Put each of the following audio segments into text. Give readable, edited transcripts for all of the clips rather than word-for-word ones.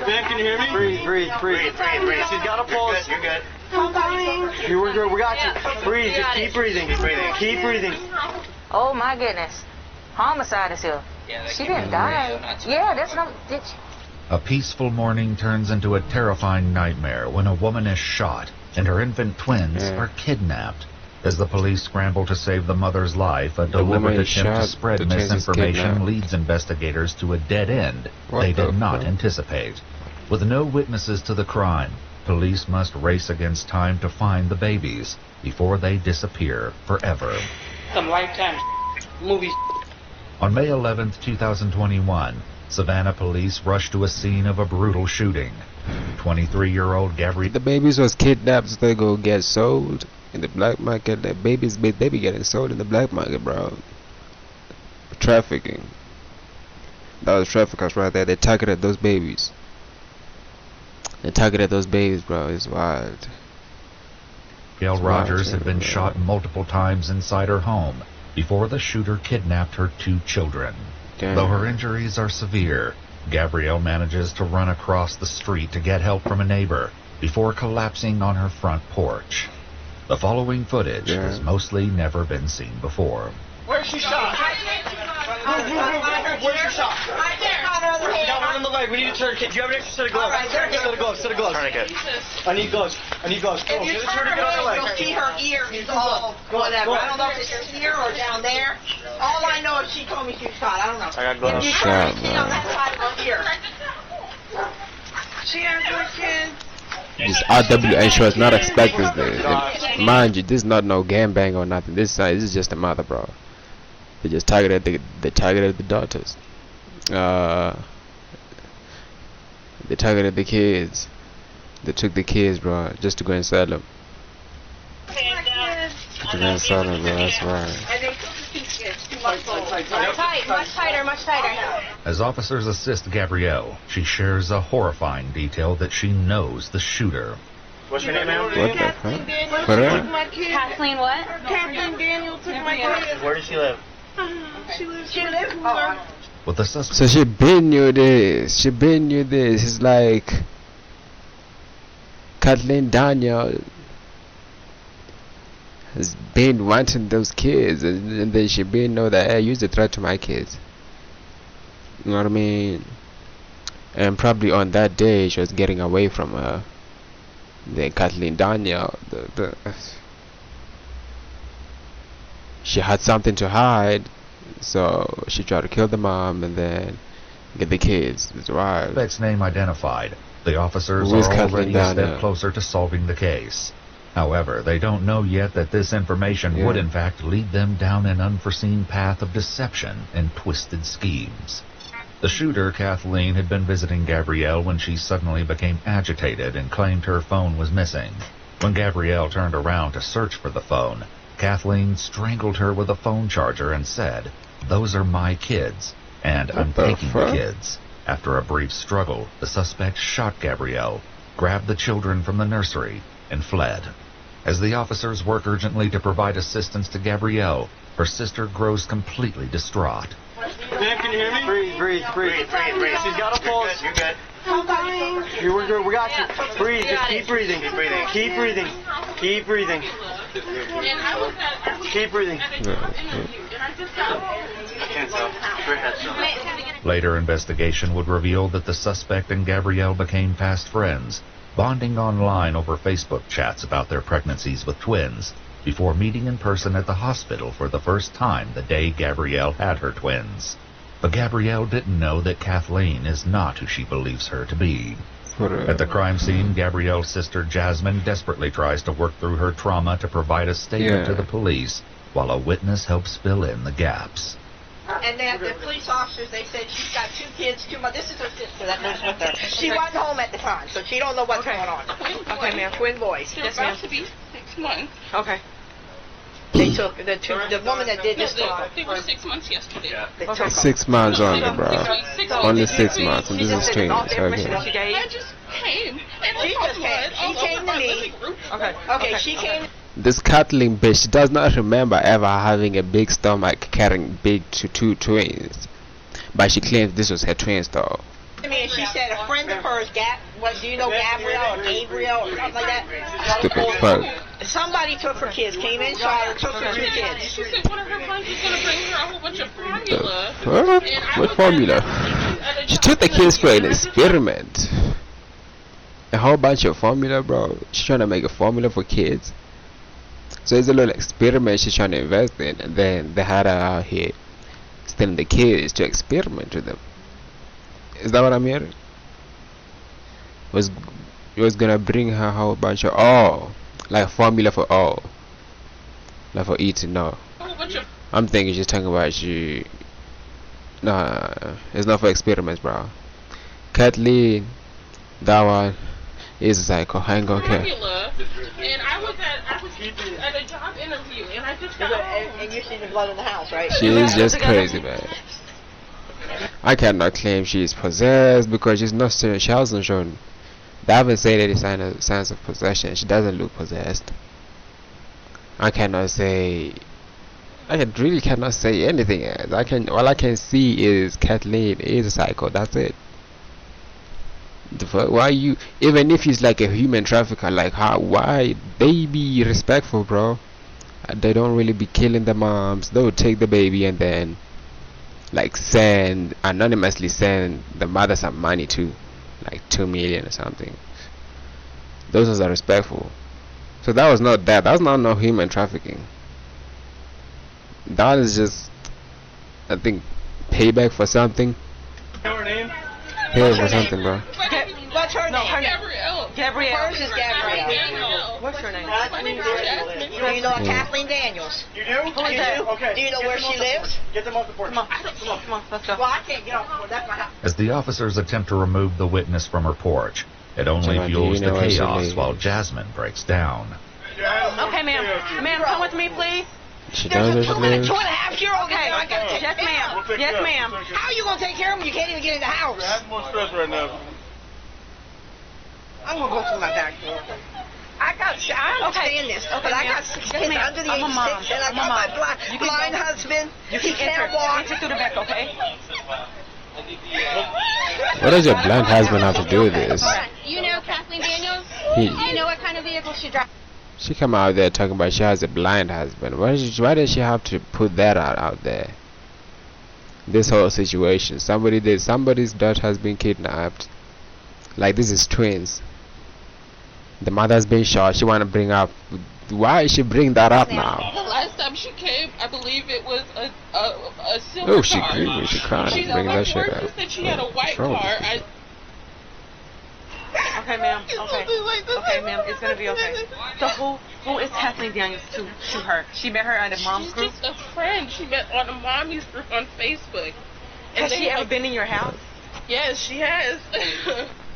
Ben, can you hear me? Breathe. She's got a pulse. You're good. We're good. We got you. Breathe. Just keep breathing. Keep breathing. Oh my goodness. Homicide is here. She didn't die. Yeah, that's not. A peaceful morning turns into a terrifying nightmare when a woman is shot and her infant twins are kidnapped. As the police scramble to save the mother's life, a deliberate attempt to spread misinformation leads investigators to a dead end they did not anticipate. With no witnesses to the crime, police must race against time to find the babies before they disappear forever. Some Lifetime movies. On May 11, 2021, Savannah police rushed to a scene of a brutal shooting. 23-year-old Gabrielle... The babies was kidnapped so they go get sold in the black market. The babies, they be getting sold in the black market, bro. Trafficking. That was traffickers right there. They targeted those babies. Bro. It's wild. Gail Rogers had been shot multiple times inside her home before the shooter kidnapped her 2 children. Damn. Though her injuries are severe, Gabrielle manages to run across the street to get help from a neighbor before collapsing on her front porch. The following footage has mostly never been seen before. Where's she shot? Where's she shot? Right there. She got one in the leg. We need to turn. Do you have an extra set of gloves? Set of gloves. Tourniquet. I need gloves. If you turn her head, you'll see her ear is all whatever. I don't know if it's here or down there. All I know is she told me she was shot. I don't know. I got gloves. If you turn her, see on that side of her ear. She has her chin. This RWA show is not expected this. Mind you, this is not no gangbang or nothing. This is just a mother, bro. They just targeted the daughters. They targeted the kids. They took the kids, bro, just to go and sell them. That's right. Much tighter. As officers assist Gabrielle, she shares a horrifying detail that she knows the shooter. What's your name, ma'am? What the fuck? Kathleen what? Kathleen Daniel took my kid. Where does she live? She lives here. With the suspect. So she been knew this. It's like Kathleen Daniel has been wanting those kids, and then she been know that, hey, use a threat to my kids. You know what I mean? And probably on that day she was getting away from her. Then Kathleen Daniel, she had something to hide, so she tried to kill the mom and then get the kids. It's wild. Suspect's name identified. The officers are already a step closer to solving the case. However, they don't know yet that this information would in fact lead them down an unforeseen path of deception and twisted schemes. The shooter, Kathleen, had been visiting Gabrielle when she suddenly became agitated and claimed her phone was missing. When Gabrielle turned around to search for the phone, Kathleen strangled her with a phone charger and said, "Those are my kids, and I'm taking the kids." After a brief struggle, the suspect shot Gabrielle, grabbed the children from the nursery, and fled. As the officers work urgently to provide assistance to Gabrielle, her sister grows completely distraught. Ben, can you hear me? Breathe. She's got a pulse. You're good. We're good. We got you. Breathe. Just keep breathing. Keep breathing. Later investigation would reveal that the suspect and Gabrielle became fast friends, bonding online over Facebook chats about their pregnancies with twins, before meeting in person at the hospital for the first time the day Gabrielle had her twins. But Gabrielle didn't know that Kathleen is not who she believes her to be. At the crime scene, Gabrielle's sister Jasmine desperately tries to work through her trauma to provide a statement to the police, while a witness helps fill in the gaps. And then the police officers, they said she's got 2 kids, 2 mothers. This is her sister that lives with her. She wasn't home at the time, so she don't know what's going on. Okay, ma'am. Twin boys. They're about to be 6 months. Okay. They took the woman that did this. They were 6 months yesterday. Okay. 6 months only, bro. Only 6 months, and this is strange. I just came. She came to me. Okay, she came. This Kathleen bitch does not remember ever having a big stomach carrying big 2 twins. But she claims this was her twins though. I mean, she said a friend of hers, do you know Gabrielle or Gabriel or something like that? Stupid fuck. Somebody took her kids, came in, shot her, took her 2 kids. She said one of her friends was going to bring her a whole bunch of formula. What formula? She took the kids for an experiment. A whole bunch of formula, bro. She's trying to make a formula for kids. So it's a little experiment she's trying to invest in, and then they had her out here stealing the kids to experiment with them. Is that what I'm hearing? Was gonna bring her a whole bunch of like formula for all, like for eating. No, I'm thinking she's talking about she. Nah, it's not for experiments, bro. Kathleen, that one is a psycho. I ain't gonna care. And I was at a job interview, and I just got home. And you see the blood in the house, right? She is just crazy, man. I cannot claim she is possessed because she hasn't shown. They haven't said any signs of possession. She doesn't look possessed. I cannot say. I really cannot say anything else. All I can see is Kathleen is a psycho. That's it. The fuck? Why you? Even if he's like a human trafficker, like how? Why they be respectful, bro? They don't really be killing the moms. They would take the baby and then like anonymously send the mother some money too, like 2 million or something. Those ones are respectful. So that was not that. That's not no human trafficking. That is just, I think, payback for something. Her name? Payback for something, bro. What's her name? Gabrielle. Hers is Gabrielle. What's her name? My name is Jasmine. Do you know a Kathleen Daniels? You do? Who is that? Okay. Do you know where she lives? Get them off the porch. Come on, let's go. Well, I can't get off the porch. That's my house. As the officers attempt to remove the witness from her porch, it only John, do fuels you the know where she chaos lives? while Jasmine breaks down. Okay, ma'am. Ma'am, come with me, please. She There's does a what she lives. 2.5-year-old Okay. there. I gotta take Yes, care of. ma'am. Yes, ma'am. How are you gonna take care of him? You can't even get in the house. Have more stress right now. I'm gonna go through my back door. I understand this, but I got 6 kids ma'am. under the I'm age a of mom. 6, and I I'm a got my mom. You can blind go. husband. You He can can't walk. enter through the back, okay? What does your blind husband have to do with this? You know Kathleen Daniels? He, You know what kind of vehicle she drives? she come out there talking about she has a blind husband. Why does she have to put that out there? This whole situation. Somebody's daughter has been kidnapped. Like this is twins. The mother's been shot. She wanna bring up. Why is she bring that up now? The last time she came, I believe it was a silver Oh, she car. grieving. She crying. She Bring that shit first up. she said she had a white What's wrong car. with you? Okay, ma'am. Okay. Okay, ma'am. It's gonna be okay. So who is Kathleen Daniels to her? She met her at a mom's She's group. just a friend. She met on a mommy's group on Facebook. And Has they she ever like- been in your house? Yes, she has.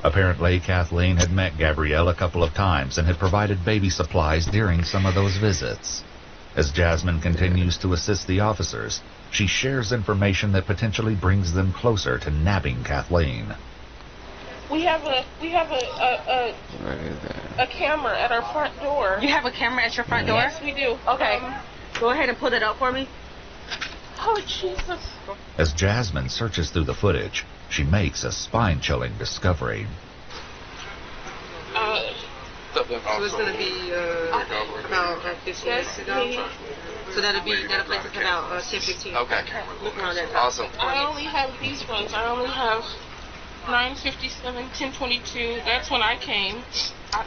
Apparently, Kathleen had met Gabrielle a couple of times and had provided baby supplies during some of those visits. As Jasmine continues to assist the officers, she shares information that potentially brings them closer to nabbing Kathleen. we have a What is that? camera at our front door. You have a camera at your front door? Yes, we do. Okay. Go ahead and pull it up for me. Oh Jesus. As Jasmine searches through the footage, she makes a spine-chilling discovery. So it's gonna be about 15 minutes ago. So that'll place us about 10-15. Okay. Look around that time. Awesome. I only have these ones. I only have 9:57, 10:22. That's when I came.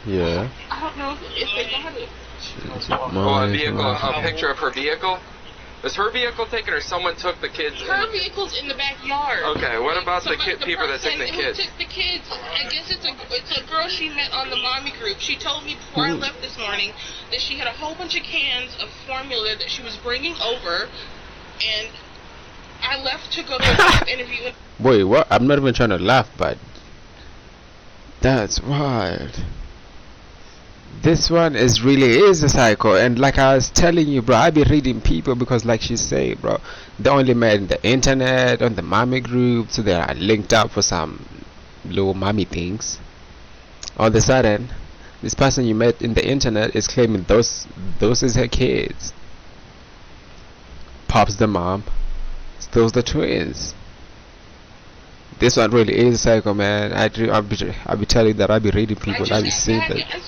Yeah. I don't know if they got it. Oh, a picture of her vehicle? Was her vehicle taken or someone took the kids? Her vehicle's in the backyard. Okay, what about the Somebody- people that took the person who kids? took the kids, I guess it's a girl she met on the mommy group. She told me before I left this morning that she had a whole bunch of cans of formula that she was bringing over, and I left to go to a job interview. Wait, what? I'm not even trying to laugh, but that's wild. This one really is a psycho, and like I was telling you, bro, I be reading people because, like she say, bro, they only met in the internet on the mommy group, so they are linked up for some little mommy things. All of a sudden, this person you met in the internet is claiming those is her kids. Pops the mom, steals the twins. This one really is psycho, man. I'll be telling you that I be reading people. I be seeing that,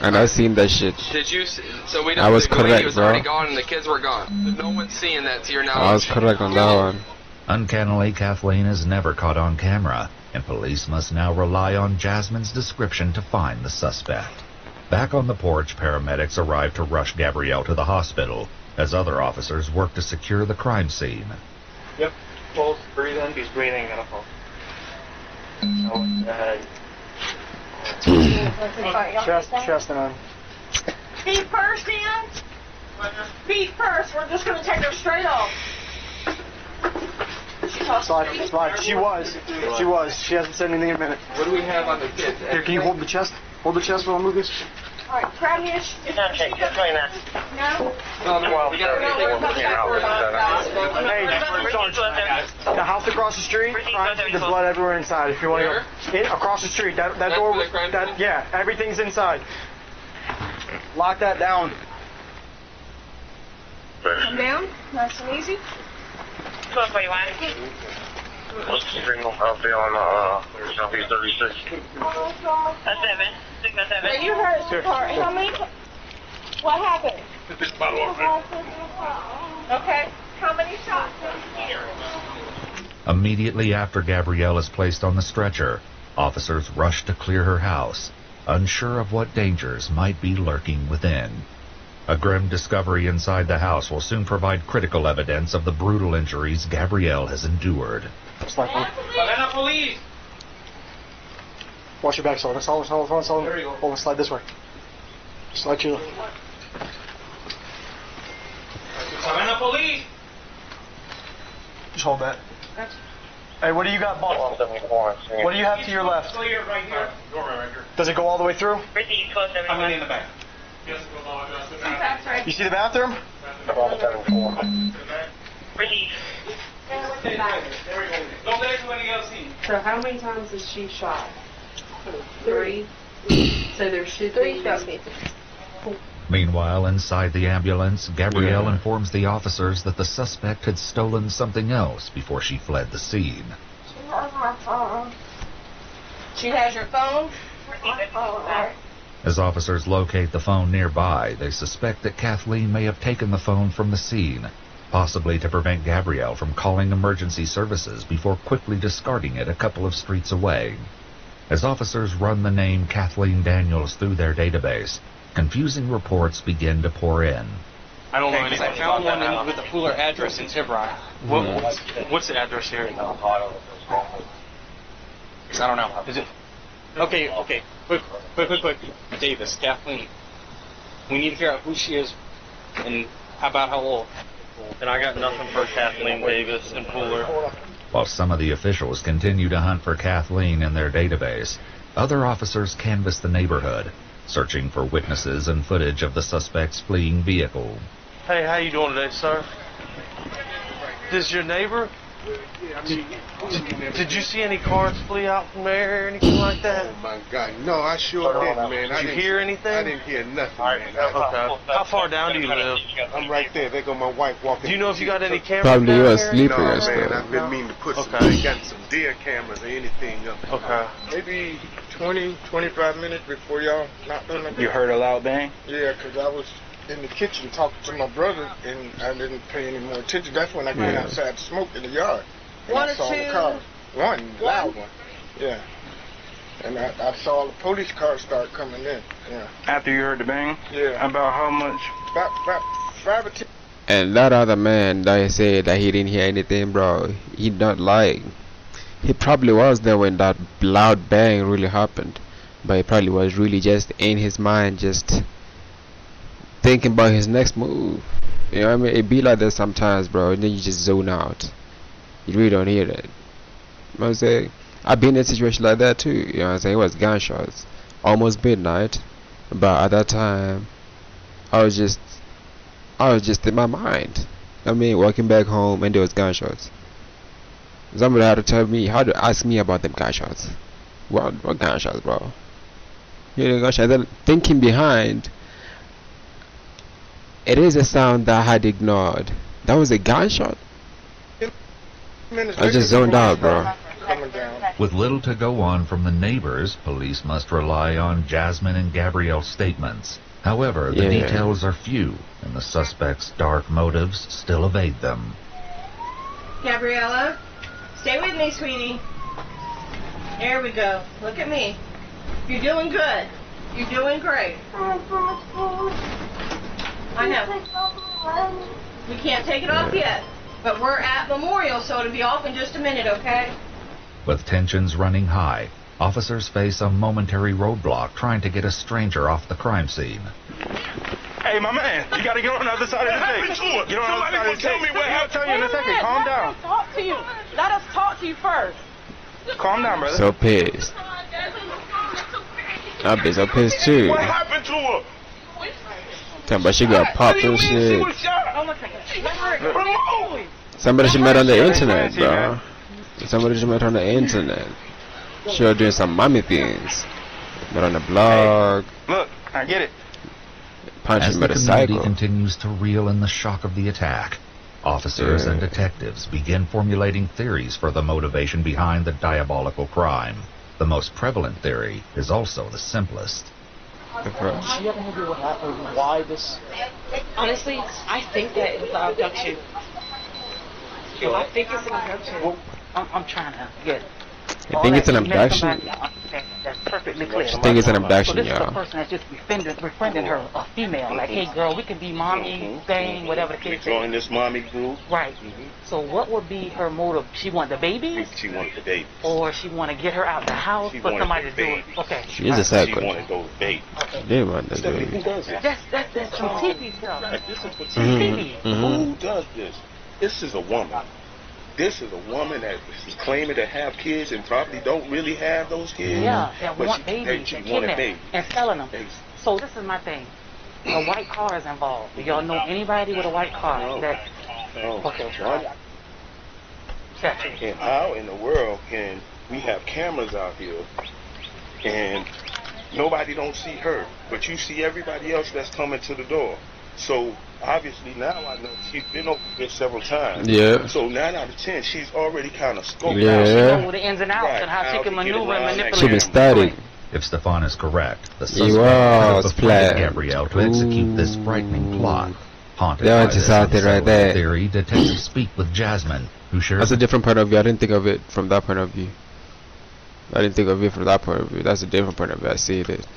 and I seen that shit. Did you? So we don't. I was the lady correct, was bro. already gone and the kids were gone. No one's seeing that to your knowledge. I was correct on that one. Uncannily, Kathleen is never caught on camera, and police must now rely on Jasmine's description to find the suspect. Back on the porch, paramedics arrive to rush Gabrielle to the hospital, as other officers work to secure the crime scene. Yep. Pulse, breathe in. He's breathing. Got a pulse. Chest and on. Feet first, Ian. Feet first. We're just going to take her straight off. Slide. She was. She hasn't said anything in a minute. What do we have on the kids? Here, can you hold the chest? Hold the chest while I move this. All right, grab me a... Okay, just right now. No? Well, We gotta hey, Sarge, the house across the street, there's blood everywhere inside. If you want to go across the street, that door, yeah, everything's inside. Lock that down. Come down, nice and easy. What's the signal out there on Southeast 36? That's 7. Now you heard us, Part. How many? What happened? Okay. How many shots? Immediately after Gabrielle is placed on the stretcher, officers rush to clear her house, unsure of what dangers might be lurking within. A grim discovery inside the house will soon provide critical evidence of the brutal injuries Gabrielle has endured. Police! Watch your back, Solomon. There you go. Hold on, slide this way. Slide you. Police! Just hold that. Hey, what do you got, boss? What do you have to your left? Right here. Does it go all the way through? I'm in the back. You see the bathroom? So how many times is she shot? 3. So there should be 3. Meanwhile, inside the ambulance, Gabrielle informs the officers that the suspect had stolen something else before she fled the scene. She has your phone? As officers locate the phone nearby, they suspect that Kathleen may have taken the phone from the scene, possibly to prevent Gabrielle from calling emergency services before quickly discarding it a couple of streets away. As officers run the name Kathleen Daniels through their database, confusing reports begin to pour in. I don't know anything. I found one with a Fuller address in Tiburon. What's the address here? I don't know. Is it? Okay. Quick. Davis, Kathleen. We need to figure out who she is and about how old. And I got nothing for Kathleen Davis and Fuller. While some of the officials continue to hunt for Kathleen in their database, other officers canvass the neighborhood, searching for witnesses and footage of the suspect's fleeing vehicle. Hey, how you doing today, sir? This your neighbor? Did you see any cars flee out from there or anything like that? Oh my God, no, I sure didn't, man. Did you hear anything? I didn't hear nothing, man. Okay. How far down do you live? I'm right there. There go my wife walking. Do you know if you got any cameras Probably down you were there? sleeping No, or man, stuff. I've been meaning to put some. Okay. They got some deer cameras or anything up. Okay. Maybe 20, 25 minutes before y'all knocked on the door. You heard a loud bang? Yeah, because I was in the kitchen talking to my brother and I didn't pay any more attention. That's when I came outside to smoke in the yard. And One I or saw two? the car. One, loud one. Yeah. And I saw the police car start coming in. Yeah. After you heard the bang? Yeah. About how much? About 5 or 10. And that other man that said that he didn't hear anything, bro, he not lying. He probably was there when that loud bang really happened, but he probably was really just in his mind, just thinking about his next move. You know what I mean? It be like that sometimes, bro, and then you just zone out. You really don't hear that. You know what I'm saying? I've been in a situation like that too. You know what I'm saying? It was gunshots, almost midnight, but at that time, I was just in my mind. I mean, walking back home and there was gunshots. Somebody had to tell me, how to ask me about them gunshots. What gunshots, bro? You know, gunshots. Then thinking behind, it is a sound that I had ignored. That was a gunshot. I just zoned out, bro. coming down. With little to go on from the neighbors, police must rely on Jasmine and Gabrielle's statements. However, the details are few, and the suspects' dark motives still evade them. Gabriella, stay with me, sweetie. There we go. Look at me. You're doing good. You're doing great. I know. We can't take it off yet, but we're at Memorial, so it'll be off in just a minute, okay? With tensions running high, officers face a momentary roadblock trying to get a stranger off the crime scene. Hey, my man, you gotta get on the other side of the tape. Get on the other side of the tape. Tell me what happened. I'll tell you in a second. Calm down. Talk to you. Let us talk to you first. Calm down, brother. So pissed. I'll be so pissed too. What happened to her? Talking about she got popped and shit. Somebody she met on the internet, bro. Somebody she met on the internet. She was doing some mommy things. Met on the blog. Look, I get it. As the community continues to reel in the shock of the attack, officers and detectives begin formulating theories for the motivation behind the diabolical crime. The most prevalent theory is also the simplest. Do you have any idea what happened? Why this? Honestly, I think that it was an abduction. I think it's an abduction. Well, I'm trying to get. You think it's an abduction? That's perfectly clear. You think it's an abduction, so this is y'all? a person that's just befriending her, a female. Like, hey, girl, we can be mommy, thing, whatever the case is. Join this mommy group. Right. So what would be her motive? She want the babies? She wanted the baby. Or she want to get her out the house for somebody to do it? Okay. She is a psycho. She wanted those babies. She did want the baby. Who does this? That's some TV stuff. This is what TV. Who does this? This is a woman. This is a woman that is claiming to have kids and probably don't really have those kids. Yeah, that want babies and kidnapping and selling them. So this is my thing. A white car is involved. Do y'all know anybody with a white car? No. Okay. And how in the world can we have cameras out here and nobody don't see her, but you see everybody else that's coming to the door? So obviously now I know she's been over here several times. Yeah. So 9 out of 10, she's already kind of scoped out. She knows the ins and outs and how she can maneuver and manipulate. She been studying. If Stefan is correct, the suspect could have befriended Gabrielle to execute this frightening plot. Haunted by this unsettled theory, detectives speak with Jasmine, who shares... That's a different point of view. I didn't think of it from that point of view. That's a different point of view. I see it.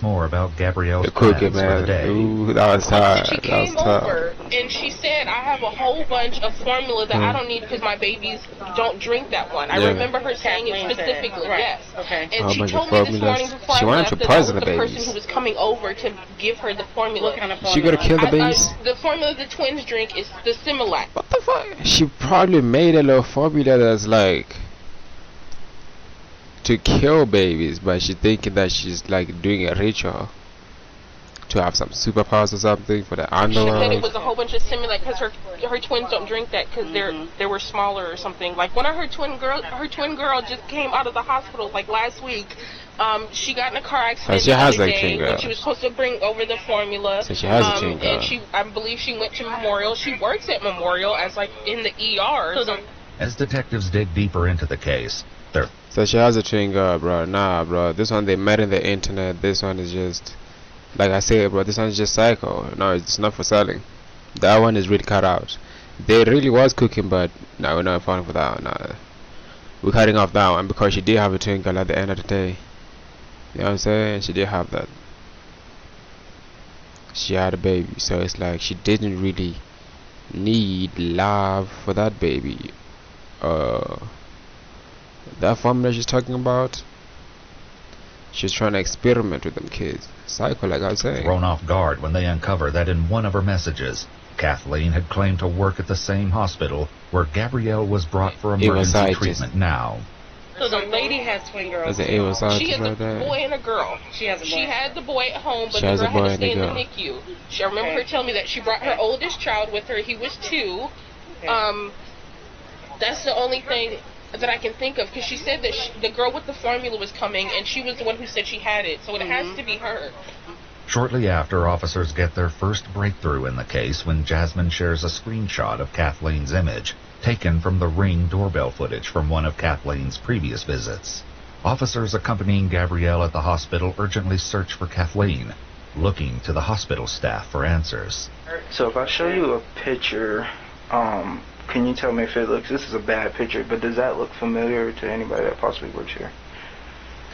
More about Gabrielle's plans for the day. Ooh, that was hard. She came over and she said, I have a whole bunch of formula that I don't need because my babies don't drink that one. I remember her saying it specifically, yes. Okay. And she told me this morning before I left that that was the person who was coming over to give her the formula. What kind of formula? She gonna kill the babies? The formula the twins drink is the Similac. What the fuck? She probably made a little formula that's like to kill babies, but she's thinking that she's like doing a ritual to have some superpowers or something for the underworld. She said it was a whole bunch of Similac because her twins don't drink that because they were smaller or something. Like one of her twin girl just came out of the hospital like last week. She got in a car accident the other day when she was supposed to bring over the formula. So she has a twin girl. And I believe she went to Memorial. She works at Memorial as like in the ER. So as detectives dig deeper into the case, so she has a twin girl, bro. Nah, bro. This one they met in the internet. This one is just, like I said, bro. This one is just psycho. No, it's not for selling. That one is really cut out. They really was cooking, but no, we're not falling for that one. Nah. We're cutting off that one because she did have a twin girl at the end of the day. You know what I'm saying? She did have that. She had a baby, so it's like she didn't really need love for that baby. That formula she's talking about, she's trying to experiment with them kids. Psycho, like I was saying. Thrown off guard when they uncover that in one of her messages, Kathleen had claimed to work at the same hospital where Gabrielle was brought for emergency treatment now. So the lady has twin girls. She has a boy and a girl. She had the boy at home, but the girl had to stay in the NICU. I remember her telling me that she brought her oldest child with her. He was 2. That's the only thing that I can think of, because she said that the girl with the formula was coming, and she was the one who said she had it, so it has to be her. Shortly after, officers get their first breakthrough in the case when Jasmine shares a screenshot of Kathleen's image, taken from the Ring doorbell footage from one of Kathleen's previous visits. Officers accompanying Gabrielle at the hospital urgently search for Kathleen, looking to the hospital staff for answers. So if I show you a picture, can you tell me if it looks, this is a bad picture, but does that look familiar to anybody that possibly works here?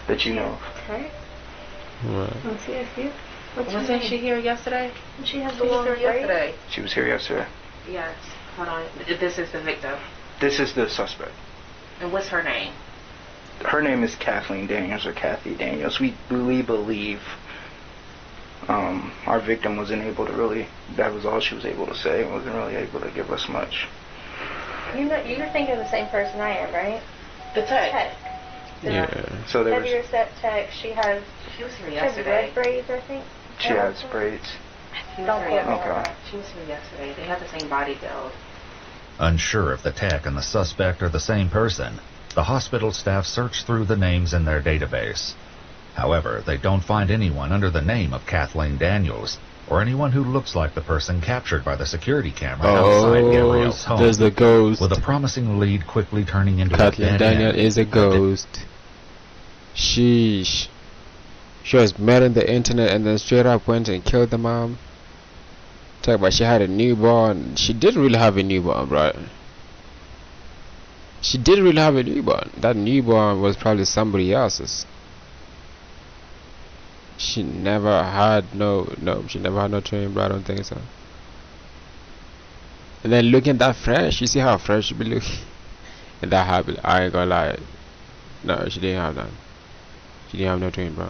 That you know? Okay. Right. Let's see if you. Wasn't she here yesterday? She has She the was long here braids. yesterday. She was here yesterday. Yes. Hold on. This is the victim. This is the suspect. And what's her name? Her name is Kathleen Daniels or Kathy Daniels. We believe our victim wasn't able to really, that was all she was able to say, wasn't really able to give us much. You're thinking of the same person I am, right? The tech. Yeah. So there was, Heavier set tech. She has She was here red yesterday. braids, I think. she has braids. She was Don't here quote me on Okay. that. She was here yesterday. They have the same body build. Unsure if the tech and the suspect are the same person, the hospital staff search through the names in their database. However, they don't find anyone under the name of Kathleen Daniels, or anyone who looks like the person captured by the security camera outside Gabrielle's home, there's the ghost. with a promising lead quickly turning into Kathleen a dead Daniel end. is a ghost. Sheesh. She was met on the internet and then straight up went and killed the mom. Talk about she had a newborn. She didn't really have a newborn, right? She didn't really have a newborn. That newborn was probably somebody else's. She never had she never had no twin, bro. I don't think so. And then looking that fresh, you see how fresh she be looking? And that happened. I ain't gonna lie. No, she didn't have that. She didn't have no twin, bro.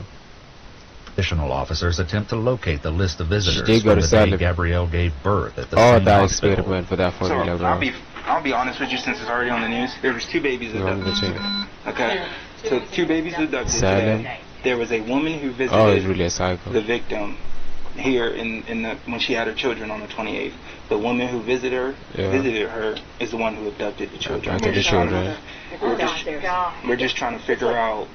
Additional officers attempt to locate the list of visitors did go from to the day celebrate Gabrielle gave birth at the Oh, same that hospital. experiment for that formula, bro. I'll be honest with you, since it's already on the news. There was 2 babies abducted. Okay, so 2 babies abducted today. There was a woman who visited Oh, it's really a cycle. the victim here when she had her children on the 28th. The woman who visited her is the one who abducted the children. Abducted the children. We're just trying to figure out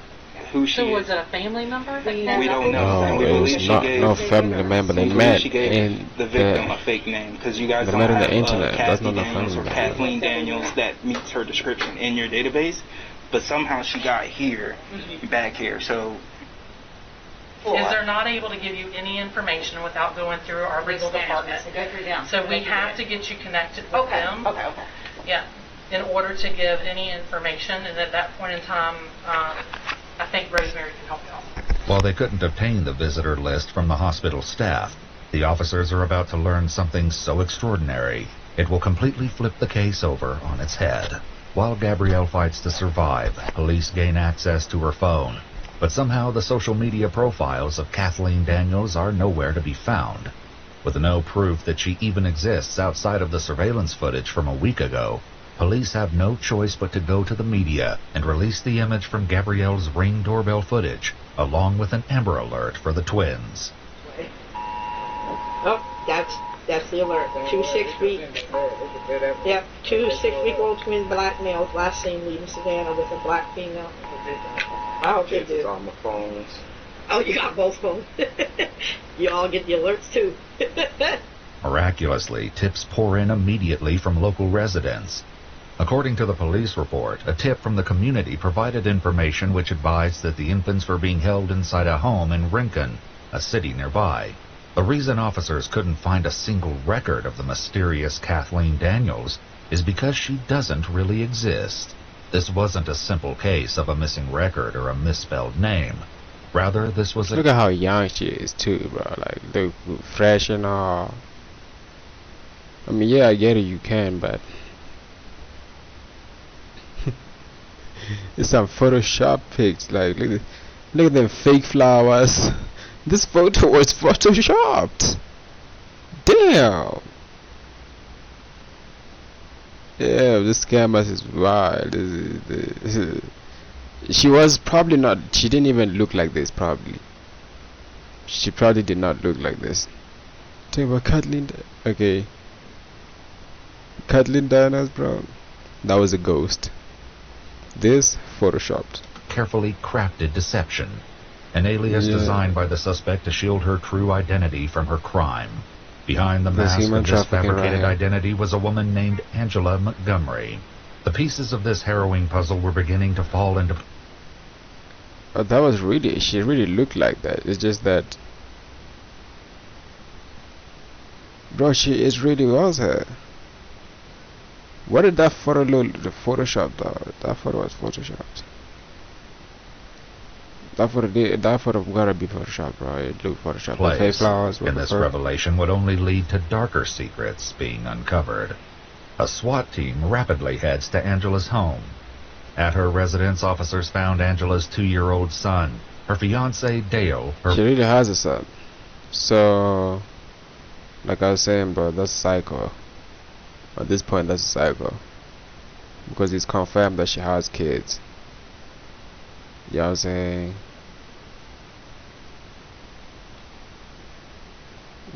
who she So is. was it a family member? We don't know. And we No, it believe was she not gave, no family member. They we believe met she gave in the victim a fake name, because you guys they don't met on have the internet. That's Kathy not no Daniels family or member. Kathleen Daniels that meets her description in your database, but somehow she got here, back here. So is they're not able to give you any information without going through our legal department. So we have to get you connected with them. Okay. Yeah, in order to give any information, and at that point in time, I think Rosemary can help you out. While they couldn't obtain the visitor list from the hospital staff, the officers are about to learn something so extraordinary, it will completely flip the case over on its head. While Gabrielle fights to survive, police gain access to her phone, but somehow the social media profiles of Kathleen Daniels are nowhere to be found. With no proof that she even exists outside of the surveillance footage from a week ago, police have no choice but to go to the media and release the image from Gabrielle's Ring doorbell footage, along with an Amber Alert for the twins. Oh, that's the alert. 2 6-week. Yep, 2 6-week-old twin black males last seen leaving Savannah with a black female. I hope they do. on my phones. Oh, you got both phones. You all get the alerts too. Miraculously, tips pour in immediately from local residents. According to the police report, a tip from the community provided information which advised that the infants were being held inside a home in Rincon, a city nearby. The reason officers couldn't find a single record of the mysterious Kathleen Daniels is because she doesn't really exist. This wasn't a simple case of a missing record or a misspelled name. Rather, this was a... Look at how young she is too, bro. Like, they fresh and all. I mean, yeah, I get it, you can, but it's some Photoshop pics. Like, look at them fake flowers. This photo was photoshopped. Damn. Yeah, this camera is wild. She was probably not. She didn't even look like this. Probably. She probably did not look like this. Talk about Kathleen. Okay. Kathleen Daniels, bro. That was a ghost. This photoshopped. Carefully crafted deception. an alias designed by the suspect to shield her true identity from her crime. Behind the mask of this fabricated identity was a woman named Angela Montgomery. The pieces of this harrowing puzzle were beginning to fall into... that was really... She really looked like that. It's just that... Bro, it really was her. What did that photo look? The Photoshop, though. That photo was photoshopped. That photo gotta be photoshopped, bro. It looked photoshopped. The fake flowers and this revelation would only lead to darker secrets being uncovered. A SWAT team rapidly heads to Angela's home. At her residence, officers found Angela's 2-year-old son, her fiance Dale. She really has a son. So, like I was saying, bro, that's psycho. At this point, that's a psycho. Because it's confirmed that she has kids. You know what I'm saying?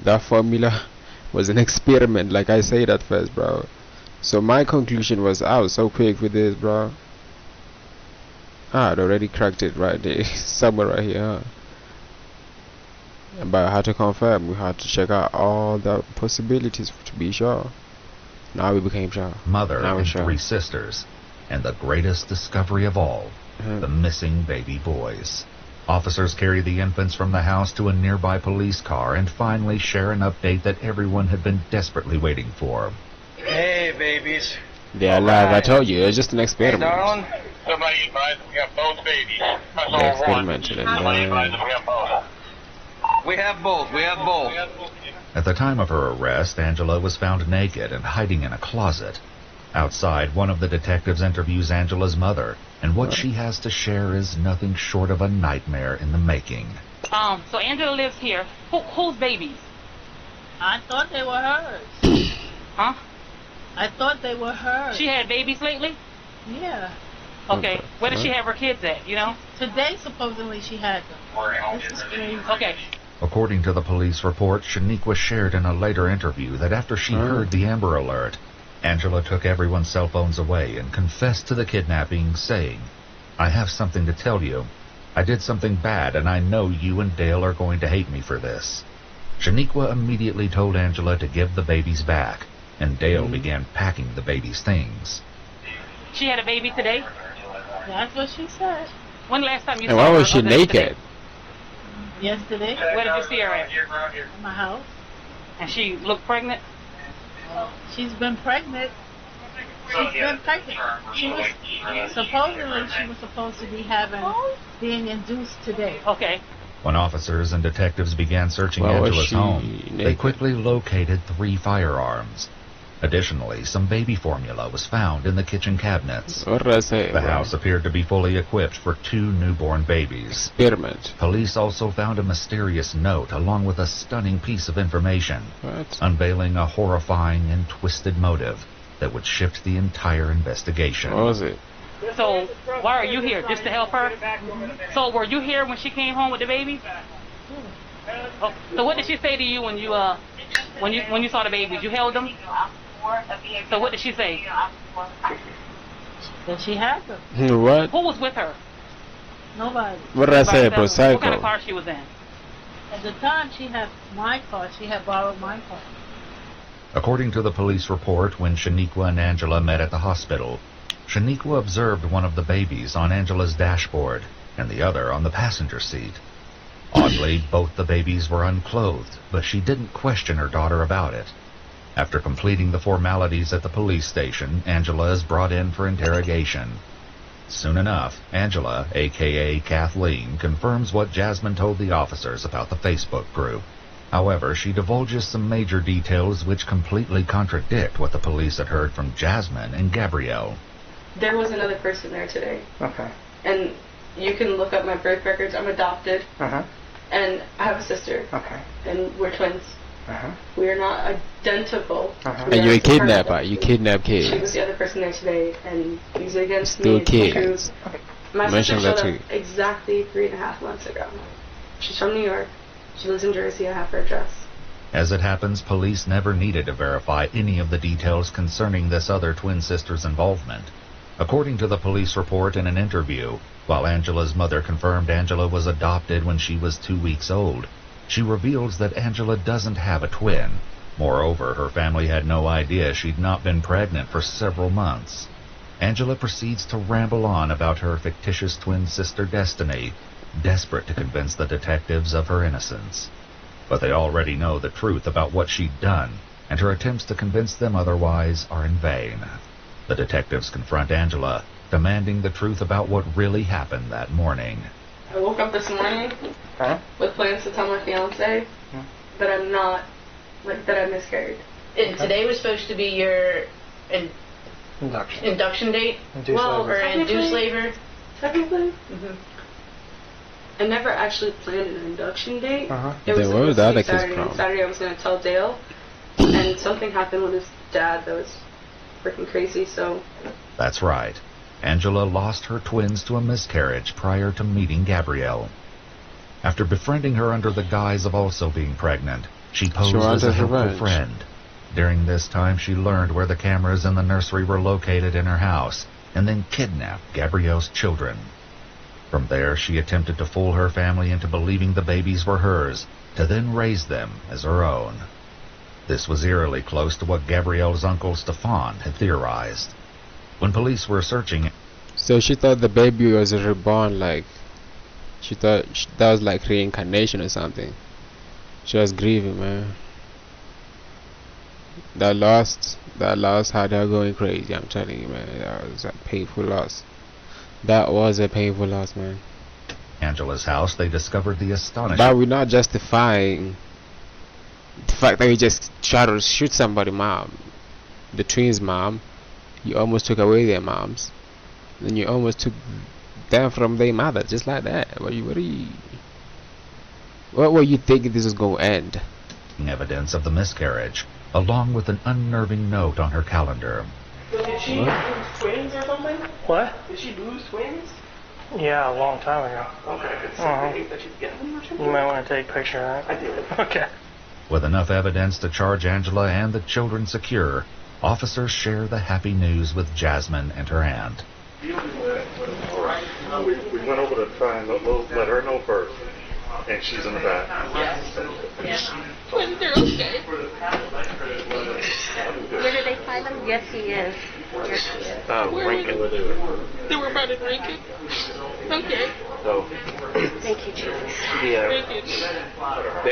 That formula was an experiment, like I said at first, bro. So my conclusion was, I was so quick with this, bro. I'd already cracked it right there, somewhere right here, huh? But I had to confirm, we had to check out all the possibilities to be sure. Now we became sure. Mother and 3 sisters, and the greatest discovery of all, the missing baby boys. Officers carry the infants from the house to a nearby police car and finally share an update that everyone had been desperately waiting for. Hey, babies. They're alive. I told you, it was just an experiment. Hey, darling. Somebody advised we have both babies. They experimented. We have both. We have both. At the time of her arrest, Angela was found naked and hiding in a closet. Outside, one of the detectives interviews Angela's mother, and what she has to share is nothing short of a nightmare in the making. So Angela lives here. Whose babies? I thought they were hers. Huh? I thought they were hers. She had babies lately? Yeah. Okay. Where does she have her kids at, you know? Today, supposedly, she had them. This is crazy. Okay. According to the police report, Shaniqua shared in a later interview that after she heard the Amber Alert, Angela took everyone's cell phones away and confessed to the kidnapping, saying, "I have something to tell you. I did something bad, and I know you and Dale are going to hate me for this." Shaniqua immediately told Angela to give the babies back, and Dale began packing the babies' things. She had a baby today? That's what she said. When last time you saw her? And why was she naked? Yesterday. Where did you see her at? In my house. And she looked pregnant? She's been pregnant. She's been pregnant. She was supposed to be being induced today. Okay. When officers and detectives began searching Angela's home, they quickly located 3 firearms. Additionally, some baby formula was found in the kitchen cabinets. What did I say? The house appeared to be fully equipped for 2 newborn babies. Experiment. Police also found a mysterious note along with a stunning piece of information, unveiling a horrifying and twisted motive that would shift the entire investigation. What was it? So, why are you here? Just to help her? So, were you here when she came home with the babies? Oh, so what did she say to you when you saw the babies? You held them? So what did she say? That she had them. What? Who was with her? Nobody. What did I say, bro? Psycho. What kind of car she was in? At the time, she had my car. She had borrowed my car. According to the police report, when Shaniqua and Angela met at the hospital, Shaniqua observed one of the babies on Angela's dashboard and the other on the passenger seat. Oddly, both the babies were unclothed, but she didn't question her daughter about it. After completing the formalities at the police station, Angela is brought in for interrogation. Soon enough, Angela, a.k.a. Kathleen, confirms what Jasmine told the officers about the Facebook group. However, she divulges some major details which completely contradict what the police had heard from Jasmine and Gabrielle. There was another person there today. Okay. And you can look up my birth records. I'm adopted. Uh-huh. And I have a sister. Okay. And we're twins. Uh-huh. We are not identical. Uh-huh. And you're a kidnapper. You kidnap kids. She was the other person there today and used it against Still me. kids. My Mention sister that showed up exactly 3.5 months ago. She's from New York. She lives in Jersey. I have her address. As it happens, police never needed to verify any of the details concerning this other twin sister's involvement. According to the police report in an interview, while Angela's mother confirmed Angela was adopted when she was 2 weeks old, she reveals that Angela doesn't have a twin. Moreover, her family had no idea she'd not been pregnant for several months. Angela proceeds to ramble on about her fictitious twin sister Destiny, desperate to convince the detectives of her innocence. But they already know the truth about what she'd done, and her attempts to convince them otherwise are in vain. The detectives confront Angela, demanding the truth about what really happened that morning. I woke up this morning with plans to tell my fiance that I'm not, that I miscarried. And today was supposed to be your induction date? Or induced labor? Technically? I never actually planned an induction date. It was Where was the other kids Saturday. from? Saturday I was going to tell Dale, and something happened with his dad that was freaking crazy, so... That's right. Angela lost her twins to a miscarriage prior to meeting Gabrielle. After befriending her under the guise of also being pregnant, she posed as a helpful friend. During this time, she learned where the cameras in the nursery were located in her house, and then kidnapped Gabrielle's children. From there, she attempted to fool her family into believing the babies were hers, to then raise them as her own. This was eerily close to what Gabrielle's uncle Stefan had theorized. When police were searching... So she thought the baby was reborn, like... She thought that was like reincarnation or something. She was grieving, man. That loss had her going crazy, I'm telling you, man. That was a painful loss. That was a painful loss, man. Angela's house, they discovered the astonishing... But we're not justifying the fact that you just try to shoot somebody's mom. The twins' mom. You almost took away their moms. Then you almost took them from their mother, just like that. What were you thinking this was going to end? Evidence of the miscarriage, along with an unnerving note on her calendar. Did she lose twins or something? What? Did she lose twins? Yeah, a long time ago. Okay, good. That she'd get them or something? You might want to take a picture of that. I did. Okay. With enough evidence to charge Angela and the children secure, officers share the happy news with Jasmine and her aunt. We went over to try and let her know first, and she's in the back. When they're okay. Where did they find him? Yes, he is. Yes, he is. Rankin. They were about in Rankin? Okay. So, Thank you, Jesus. Yeah. Thank you.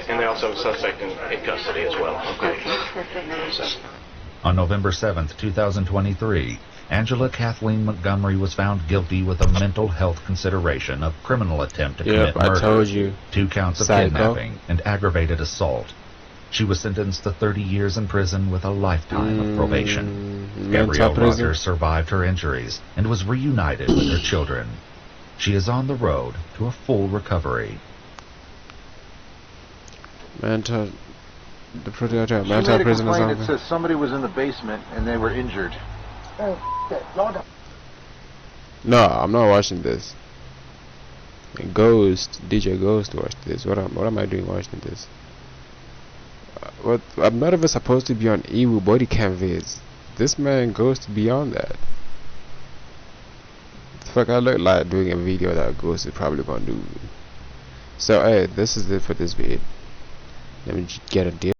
And they also have a suspect in custody as well. Okay. Perfect. On November 7th, 2023, Angela Kathleen Montgomery was found guilty with a mental health consideration of criminal attempt to commit murder, I told you. 2 counts of kidnapping, and aggravated assault. She was sentenced to 30 years in prison with a lifetime of probation. Gabrielle Rogers survived her injuries and was reunited with her children. She is on the road to a full recovery. Mental prison. It says somebody was in the basement and they were injured. No, I'm not watching this. DJ Ghost watched this. What am I doing watching this? I'm not even supposed to be on evil body cam vids. This man goes beyond that. Fuck, I look like doing a video that Ghost is probably gonna do. So hey, this is it for this vid. Let me get a deal.